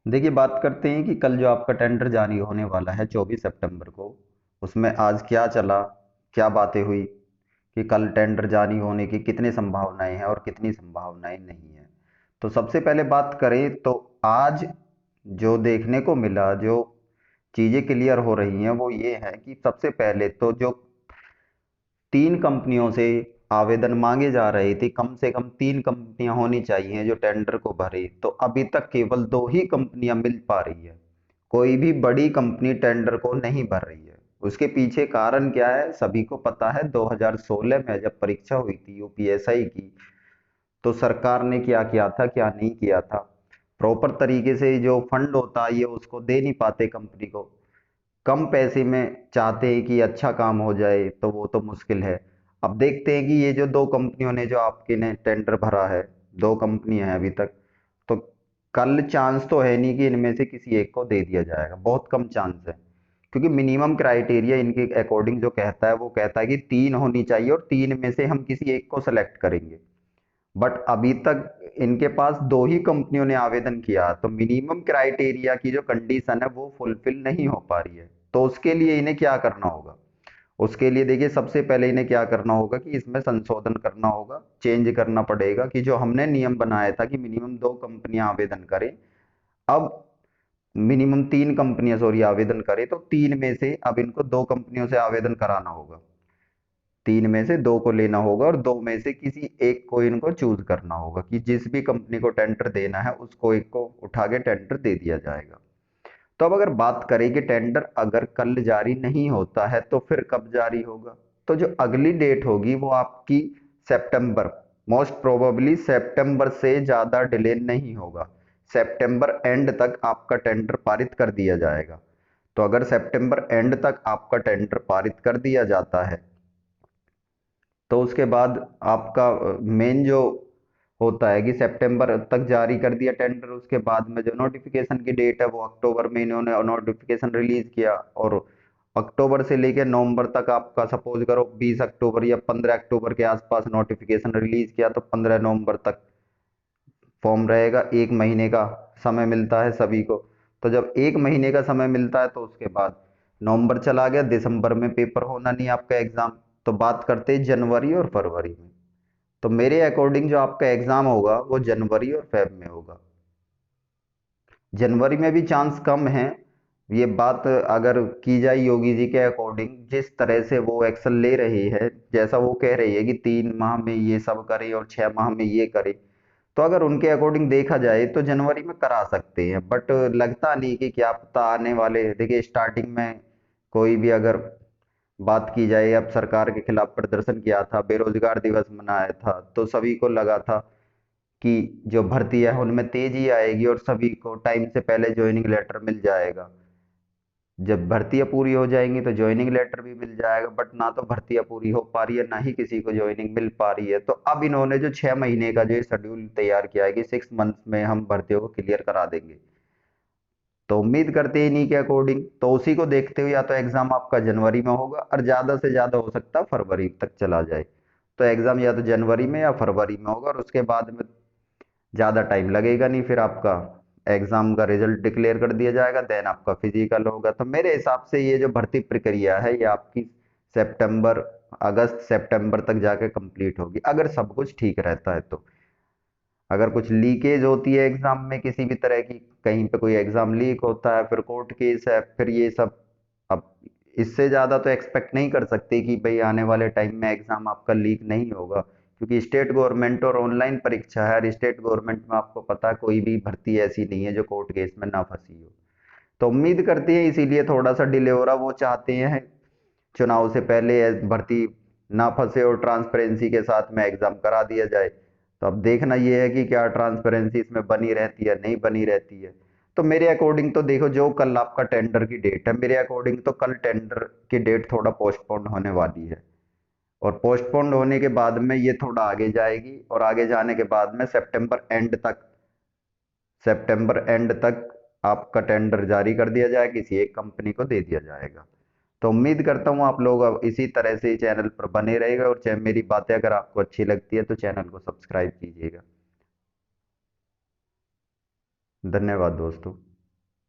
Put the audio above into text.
देखिए, बात करते हैं कि कल जो आपका टेंडर जारी होने वाला है 24 सितंबर को, उसमें आज क्या चला, क्या बातें हुई कि कल टेंडर जारी होने की कितनी संभावनाएं हैं और कितनी संभावनाएं नहीं है। तो सबसे पहले बात करें तो आज जो देखने को मिला, जो चीजें क्लियर हो रही हैं वो ये है कि सबसे पहले तो जो 3 कंपनियों से आवेदन मांगे जा रहे थे, कम से कम 3 कंपनियां होनी चाहिए जो टेंडर को भरे, तो अभी तक केवल 2 ही कंपनियां मिल पा रही है। कोई भी बड़ी कंपनी टेंडर को नहीं भर रही है। उसके पीछे कारण क्या है सभी को पता है। 2016 में जब परीक्षा हुई थी यूपीएसआई की, तो सरकार ने क्या किया था क्या नहीं किया था, प्रॉपर तरीके से जो फंड होता है ये उसको दे नहीं पाते कंपनी को। कम पैसे में चाहते हैं कि अच्छा काम हो जाए, तो वो तो मुश्किल है। अब देखते हैं कि ये जो 2 कंपनियों ने जो आपके ने टेंडर भरा है, 2 कंपनियां हैं अभी तक, तो कल चांस तो है नहीं कि इनमें से किसी एक को दे दिया जाएगा, बहुत कम चांस है। क्योंकि मिनिमम क्राइटेरिया इनके अकॉर्डिंग जो कहता है वो कहता है कि 3 होनी चाहिए और 3 में से हम किसी एक को सेलेक्ट करेंगे। बट अभी तक इनके पास 2 ही कंपनियों ने आवेदन किया, तो मिनिमम क्राइटेरिया की जो कंडीशन है वो फुलफिल नहीं हो पा रही है। तो उसके लिए इन्हें क्या करना होगा? उसके लिए देखिए, सबसे पहले इन्हें क्या करना होगा कि इसमें संशोधन करना होगा, चेंज करना पड़ेगा कि जो हमने नियम बनाया था कि मिनिमम 2 कंपनियां आवेदन करें, अब मिनिमम 3 कंपनियां सॉरी आवेदन करें, तो 3 में से अब इनको 2 कंपनियों से आवेदन कराना होगा। 3 में से 2 को लेना होगा और 2 में से किसी एक को इनको चूज करना होगा कि जिस भी कंपनी को टेंडर देना है उसको एक को उठा के टेंडर दे दिया जाएगा। तो अब अगर बात करें कि टेंडर अगर कल जारी नहीं होता है तो फिर कब जारी होगा, तो जो अगली डेट होगी वो आपकी सितंबर, मोस्ट प्रोबेबली सितंबर से ज्यादा डिले नहीं होगा। सितंबर एंड तक आपका टेंडर पारित कर दिया जाएगा। तो अगर सितंबर एंड तक आपका टेंडर पारित कर दिया जाता है, तो उसके बाद आपका मेन जो होता है कि सितंबर तक जारी कर दिया टेंडर, उसके बाद में जो नोटिफिकेशन की डेट है वो अक्टूबर में इन्होंने नोटिफिकेशन रिलीज किया, और अक्टूबर से लेकर नवंबर तक आपका सपोज करो 20 अक्टूबर या 15 अक्टूबर के आसपास नोटिफिकेशन रिलीज किया, तो 15 नवंबर तक फॉर्म रहेगा। 1 महीने का समय मिलता है सभी को। तो जब 1 महीने का समय मिलता है तो उसके बाद नवंबर चला गया, दिसंबर में पेपर होना नहीं आपका एग्जाम, तो बात करते हैं जनवरी और फरवरी में। तो मेरे अकॉर्डिंग जो आपका एग्जाम होगा वो जनवरी और फेब में होगा। जनवरी में भी चांस कम है। ये बात अगर की जाए योगी जी के अकॉर्डिंग, जिस तरह से वो एक्शन ले रही है, जैसा वो कह रही है कि 3 माह में ये सब करे और 6 माह में ये करे, तो अगर उनके अकॉर्डिंग देखा जाए तो जनवरी में करा सकते हैं। बट लगता नहीं कि क्या पता आने वाले, देखिए स्टार्टिंग में कोई भी अगर बात की जाए, अब सरकार के खिलाफ प्रदर्शन किया था, बेरोजगार दिवस मनाया था, तो सभी को लगा था कि जो भर्ती है उनमें तेजी आएगी और सभी को टाइम से पहले ज्वाइनिंग लेटर मिल जाएगा। जब भर्तियां पूरी हो जाएंगी तो ज्वाइनिंग लेटर भी मिल जाएगा, बट ना तो भर्तियां पूरी हो पा रही है ना ही किसी को ज्वाइनिंग मिल पा रही है। तो अब इन्होंने जो 6 महीने का जो शेड्यूल तैयार किया है कि 6 मंथ्स में हम भर्तियों को क्लियर करा देंगे, तो उम्मीद करते हैं इन्हीं के अकॉर्डिंग, तो उसी को देखते हुए या तो एग्जाम आपका जनवरी में होगा और ज्यादा से ज्यादा हो सकता है फरवरी तक चला जाए। तो एग्जाम या तो जनवरी में या फरवरी में होगा और उसके बाद में ज़्यादा टाइम लगेगा नहीं, फिर आपका एग्जाम का रिजल्ट डिक्लेयर कर दिया जाएगा, देन आपका फिजिकल होगा। तो मेरे हिसाब से ये जो भर्ती प्रक्रिया है ये आपकी सितंबर, अगस्त सितंबर तक जाके कंप्लीट होगी अगर सब कुछ ठीक रहता है। तो अगर कुछ लीकेज होती है एग्जाम में किसी भी तरह की, कहीं पे कोई एग्जाम लीक होता है, फिर कोर्ट केस है, फिर ये सब, अब इससे ज्यादा तो एक्सपेक्ट नहीं कर सकते कि भाई आने वाले टाइम में एग्जाम आपका लीक नहीं होगा। क्योंकि स्टेट गवर्नमेंट और ऑनलाइन परीक्षा है, और स्टेट गवर्नमेंट में आपको पता है कोई भी भर्ती ऐसी नहीं है जो कोर्ट केस में ना फंसी हो। तो उम्मीद करते हैं इसीलिए थोड़ा सा डिले हो रहा, वो चाहते हैं चुनाव से पहले भर्ती ना फंसे और ट्रांसपेरेंसी के साथ में एग्जाम करा दिया जाए। तो अब देखना यह है कि क्या ट्रांसपेरेंसी इसमें बनी रहती है नहीं बनी रहती है। तो मेरे अकॉर्डिंग तो देखो, जो कल आपका टेंडर की डेट है, मेरे अकॉर्डिंग तो कल टेंडर की डेट थोड़ा पोस्टपोन्ड होने वाली है, और पोस्टपोन्ड होने के बाद में ये थोड़ा आगे जाएगी, और आगे जाने के बाद में सितंबर एंड तक आपका टेंडर जारी कर दिया जाएगा, किसी एक कंपनी को दे दिया जाएगा। तो उम्मीद करता हूँ आप लोग अब इसी तरह से चैनल पर बने रहेगा, और चाहे मेरी बातें अगर आपको अच्छी लगती है तो चैनल को सब्सक्राइब कीजिएगा। धन्यवाद दोस्तों।